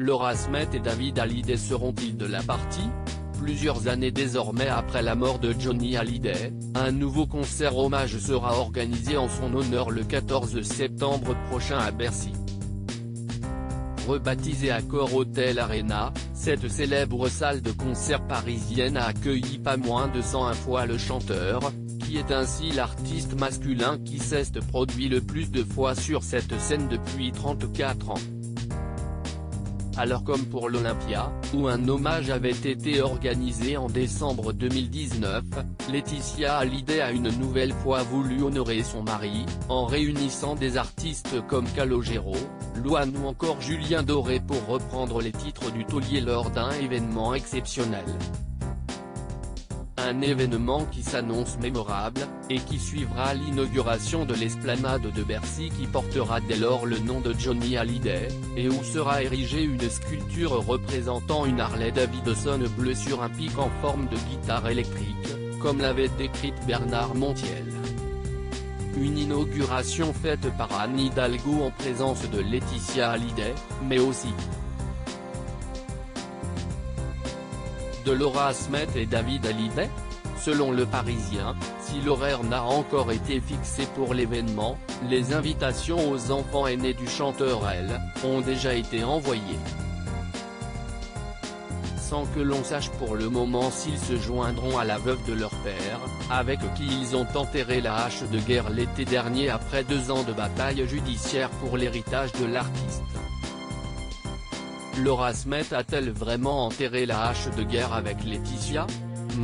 Laura Smith et David Hallyday seront-ils de la partie? Plusieurs années désormais après la mort de Johnny Hallyday, un nouveau concert hommage sera organisé en son honneur le 14 septembre prochain à Bercy. Rebaptisée Accor Hotel Arena, cette célèbre salle de concert parisienne a accueilli pas moins de 101 fois le chanteur, qui est ainsi l'artiste masculin qui s'est produit le plus de fois sur cette scène depuis 34 ans. Alors comme pour l'Olympia, où un hommage avait été organisé en décembre 2019, Laetitia Hallyday a une nouvelle fois voulu honorer son mari, en réunissant des artistes comme Calogero, Louane ou encore Julien Doré pour reprendre les titres du taulier lors d'un événement exceptionnel. Un événement qui s'annonce mémorable, et qui suivra l'inauguration de l'esplanade de Bercy qui portera dès lors le nom de Johnny Hallyday, et où sera érigée une sculpture représentant une Harley-Davidson bleue sur un pic en forme de guitare électrique, comme l'avait décrite Bernard Montiel. Une inauguration faite par Anne Hidalgo en présence de Laetitia Hallyday, mais aussi de Laura Smith et David Hallyday? Selon Le Parisien, si l'horaire n'a encore été fixé pour l'événement, les invitations aux enfants aînés du chanteur elles, ont déjà été envoyées. Sans que l'on sache pour le moment s'ils se joindront à la veuve de leur père, avec qui ils ont enterré la hache de guerre l'été dernier après 2 ans de bataille judiciaire pour l'héritage de l'artiste. Laura Smith a-t-elle vraiment enterré la hache de guerre avec Laetitia?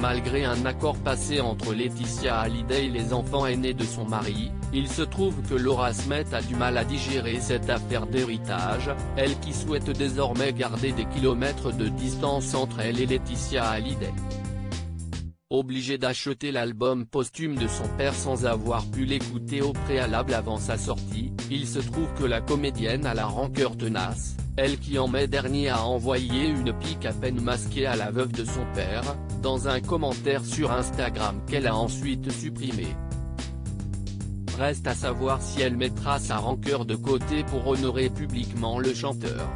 Malgré un accord passé entre Laetitia Hallyday et les enfants aînés de son mari, il se trouve que Laura Smith a du mal à digérer cette affaire d'héritage, elle qui souhaite désormais garder des kilomètres de distance entre elle et Laetitia Hallyday. Obligée d'acheter l'album posthume de son père sans avoir pu l'écouter au préalable avant sa sortie, il se trouve que la comédienne a la rancœur tenace, elle qui en mai dernier a envoyé une pique à peine masquée à la veuve de son père, dans un commentaire sur Instagram qu'elle a ensuite supprimé. Reste à savoir si elle mettra sa rancœur de côté pour honorer publiquement le chanteur.